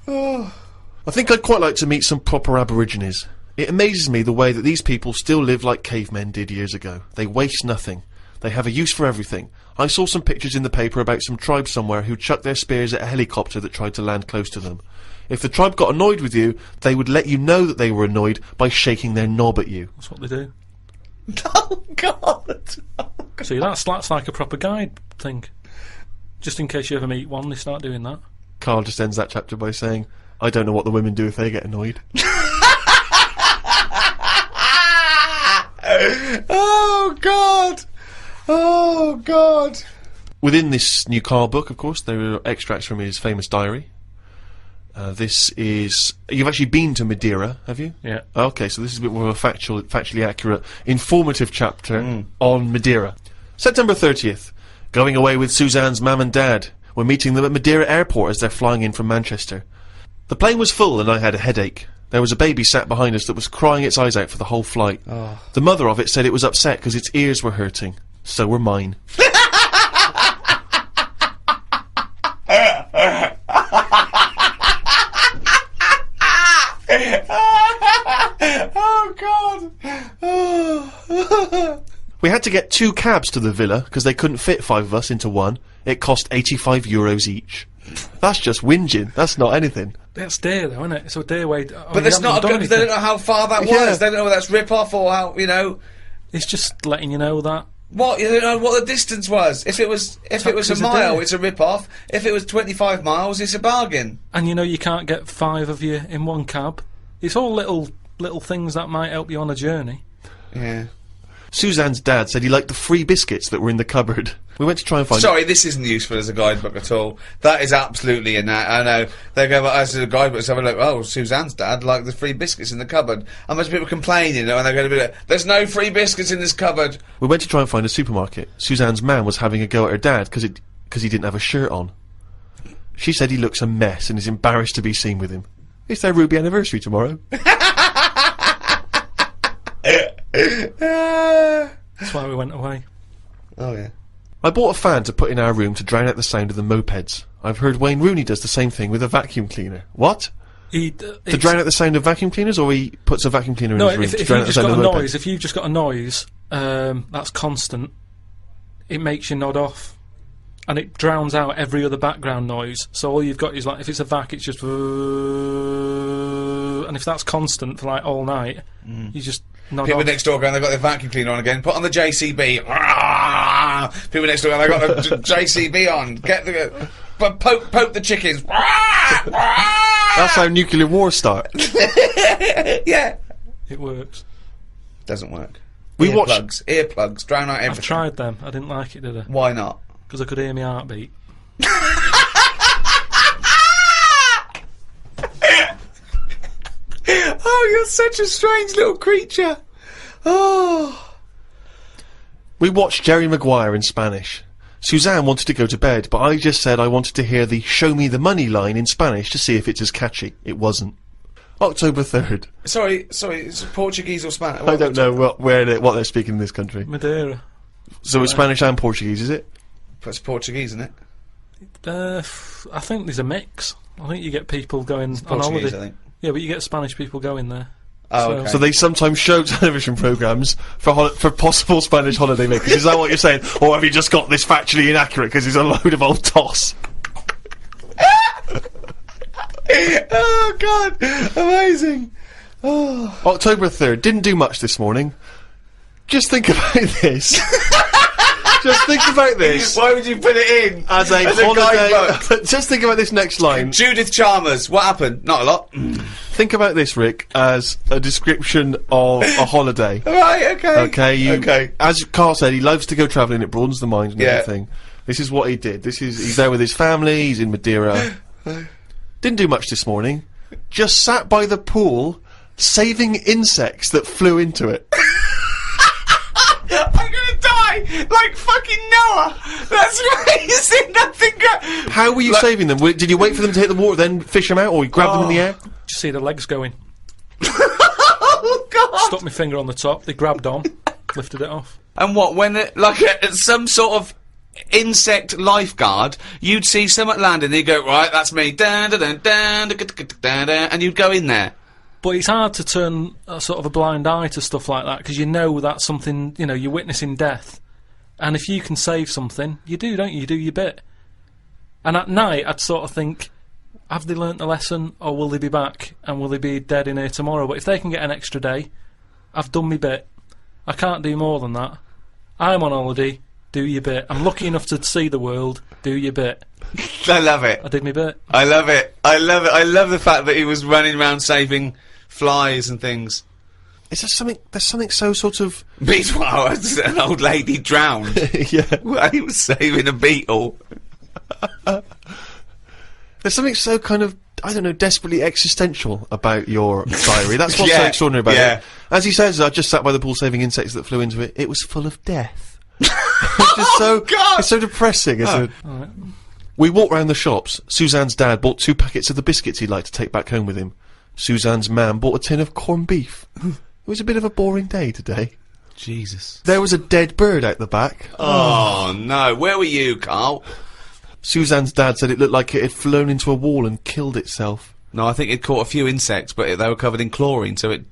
I think I'd quite like to meet some proper Aborigines. It amazes me the way that these people still live like cavemen did years ago. They waste nothing. They have a use for everything. I saw some pictures in the paper about some tribe somewhere who chucked their spears at a helicopter that tried to land close to them. If the tribe got annoyed with you, they would let you know that they were annoyed by shaking their knob at you. That's what they do. Oh, God! See, that's like a proper guide thing. Just in case you ever meet one, they start doing that. Karl just ends that chapter by saying, I don't know what the women do if they get annoyed. Oh, God! Oh, God! Within this new Karl book, of course, there are extracts from his famous diary. This is... You've actually been to Madeira, have you? Yeah. Okay, so this is a bit more of a factually accurate, informative chapter on Madeira. September 30th. Going away with Suzanne's mum and dad. We're meeting them at Madeira Airport as they're flying in from Manchester. The plane was full and I had a headache. There was a baby sat behind us that was crying its eyes out for the whole flight. Oh. The mother of it said it was upset because its ears were hurting. So were mine. Oh, God! Oh. We had to get 2 cabs to the villa because they couldn't fit 5 of us into one. It cost €85 each. That's just whinging. That's not anything. That's dear, though, isn't it? It's a dear way. But that's not a good... They don't know how far that was. Yeah. They don't know whether that's rip-off or how, you know... It's just letting you know that. What? You don't know what the distance was. If it was a mile, it's a rip-off. If it was 25 miles, it's a bargain. And you know you can't get 5 of you in one cab. It's all little things that might help you on a journey. Yeah. Suzanne's dad said he liked the free biscuits that were in the cupboard. We went to try and find... Sorry, this isn't useful as a guidebook at all. That is absolutely I know. They go, as a guidebook, so I'm like, oh, Suzanne's dad liked the free biscuits in the cupboard. And most people complaining, and they're going to be like, there's no free biscuits in this cupboard. We went to try and find a supermarket. Suzanne's man was having a go at her dad because he didn't have a shirt on. She said he looks a mess and is embarrassed to be seen with him. It's their Ruby anniversary tomorrow. That's why we went away. Oh, yeah. I bought a fan to put in our room to drown out the sound of the mopeds. I've heard Wayne Rooney does the same thing with a vacuum cleaner. What? To drown out the sound of vacuum cleaners, or he puts a vacuum cleaner in his room to drown out the sound of the mopeds? If you've just got a noise that's constant, it makes you nod off. And it drowns out every other background noise. So all you've got is, like, if it's a vac, it's just... And if that's constant for, like, all night, you just nod People off. next door going, they've got their vacuum cleaner on again. Put on the JCB. People next door going, they've got the JCB on. Get the... Poke the chickens. That's how nuclear wars start. Yeah. It works. Doesn't work. Earplugs. Earplugs. Drown out everything. I've tried them. I didn't like it, did I? Why not? Because I could hear my heartbeat. Oh, you're such a strange little creature. Oh. We watched Jerry Maguire in Spanish. Suzanne wanted to go to bed, but I just said I wanted to hear the "show me the money" line in Spanish to see if it's as catchy. It wasn't. October 3rd. Sorry, it's Portuguese or Spanish? I don't know what they're speaking in this country. Madeira. So it's Spanish and Portuguese, is it? It's Portuguese, isn't it? I think there's a mix. I think you get people going on Portuguese, holiday. I think. Yeah, but you get Spanish people going there. Oh, okay. So they sometimes show television programmes for possible Spanish holiday makers. Is that what you're saying? Or have you just got this factually inaccurate because he's a load of old toss? Oh, God. Amazing. Oh. October 3rd. Didn't do much this morning. Just think about this. Just think about this. Why would you put it in? As a holiday. Just think about this next line. Judith Chalmers. What happened? Not a lot. Think about this, Rick, as a description of a holiday. Right, okay. Okay, as Karl said, he loves to go travelling, it broadens the mind and everything. This is what he did. He's there with his family, he's in Madeira. Didn't do much this morning. Just sat by the pool, saving insects that flew into it. I'm gonna die like fucking Noah. That's crazy. Nothing. How were you saving them? Did you wait for them to hit the water, then fish them out, or you grab them in the air? Just see the legs going. Oh, God. Stuck my finger on the top. They grabbed on, lifted it off. And what? When it, like some sort of insect lifeguard, you'd see someone land and you'd go, right, that's me, dun, dun, dun, dun, dun, dun, dun, dun, and you'd go in there. But it's hard to turn a sort of a blind eye to stuff like that, because you know that's something, you know, you're witnessing death. And if you can save something, you do, don't you? You do your bit. And at night, I'd sort of think, have they learnt the lesson, or will they be back, and will they be dead in here tomorrow? But if they can get an extra day, I've done my bit. I can't do more than that. I'm on holiday, do your bit. I'm lucky enough to see the world, do your bit. I love it. I did my bit. I love it. I love it. I love the fact that he was running around saving flies and things. It's just something, there's something so sort of... Meanwhile, an old lady drowned. Yeah. While he was saving a beetle. There's something so kind of, I don't know, desperately existential about your diary. That's what's so Yeah, extraordinary about yeah. it. As he says, I just sat by the pool saving insects that flew into it. It was full of death. It's just so, God! it's so depressing, isn't it? Alright. We walked round the shops. Suzanne's dad bought 2 packets of the biscuits he'd like to take back home with him. Suzanne's mam bought a tin of corned beef. It was a bit of a boring day today. Jesus. There was a dead bird out the back. Oh, no. Where were you, Carl? Suzanne's dad said it looked like it had flown into a wall and killed itself. No, I think it caught a few insects, but they were covered in chlorine, so it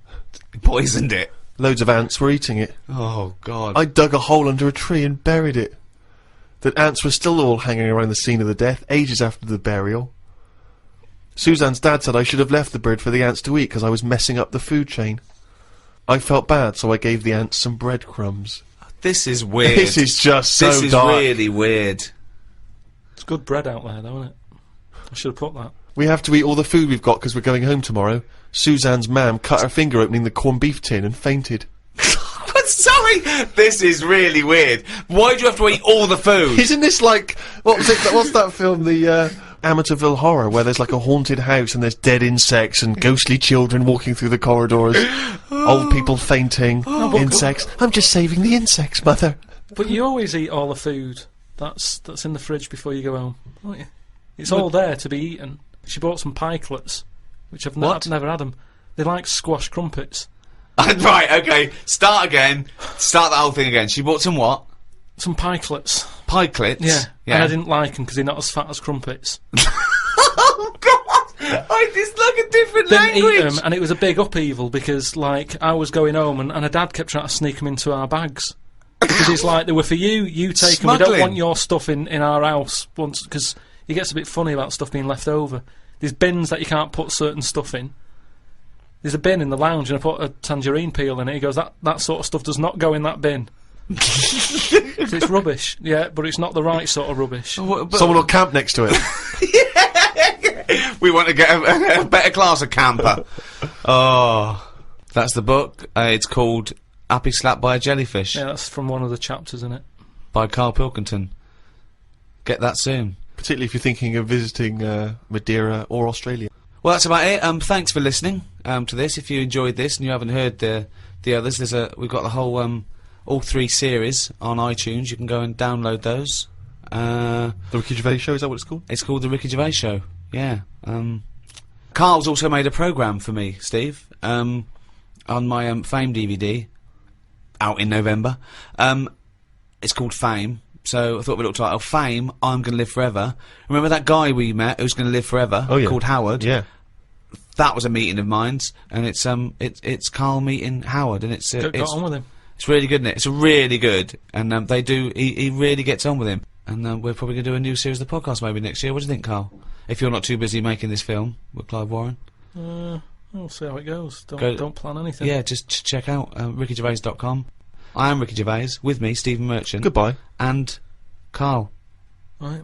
poisoned it. Loads of ants were eating it. Oh, God. I dug a hole under a tree and buried it. The ants were still all hanging around the scene of the death, ages after the burial. Suzanne's dad said I should have left the bird for the ants to eat because I was messing up the food chain. I felt bad, so I gave the ants some breadcrumbs. This is weird. This is just so This is dark. really weird. It's good bread out there, though, isn't it? I should have put that. We have to eat all the food we've got because we're going home tomorrow. Suzanne's mam cut her finger opening the corned beef tin and fainted. Sorry, this is really weird. Why do you have to eat all the food? Isn't this like, what was it, what's that film, the Amityville Horror, where there's like a haunted house and there's dead insects and ghostly children walking through the corridors, old people fainting, insects. I'm just saving the insects, mother. But you always eat all the food that's in the fridge before you go home, don't you? It's all there to be eaten. She bought some pikelets, which I've never had them. They like squash crumpets. Right, okay. Start again. Start the whole thing again. She bought some what? Some pikelets. Pikelets? Yeah. And I didn't like them because they're not as fat as crumpets. Oh, God! I just like a different Didn't eat language! them, and it was a big upheaval because, like, I was going home and her dad kept trying to sneak them into our bags. Because it's like, they were for you, you take them, we don't Smuggling. want your stuff in our house. Once, because he gets a bit funny about stuff being left over. There's bins that you can't put certain stuff in. There's a bin in the lounge and I put a tangerine peel in it. He goes, that sort of stuff does not go in that bin. So it's rubbish, yeah, but it's not the right sort of rubbish. Someone will camp next to it. We want to get a better class of camper. Oh. That's the book. It's called Happy Slapped by a Jellyfish Yeah, that's from one of the chapters in it. by Karl Pilkington. Get that soon. Particularly if you're thinking of visiting Madeira or Australia. Well, that's about it. Thanks for listening to this. If you enjoyed this and you haven't heard the others, we've got the whole all 3 series on iTunes. You can go and download those. The Ricky Gervais Show, is that what it's called? It's called The Ricky Gervais Show. Yeah. Carl's also made a programme for me, Steve, on my Fame DVD, out in November. It's called Fame. So I thought of a little title, Fame, I'm Gonna Live Forever. Remember that guy we met who's gonna live forever? Oh, yeah. Called Howard? Yeah. That was a meeting of mine's, and it's Carl meeting Howard, and it's Got on with him. it's really good, isn't it? It's really good, and he really gets on with him, and we're probably gonna do a new series of the podcast maybe next year. What do you think, Carl? If you're not too busy making this film with Clive Warren, We'll see how it goes. Go- Don't plan anything. yeah, just check out rickygervais.com. I am Ricky Gervais. With me, Stephen Merchant. Goodbye. And Carl. Right.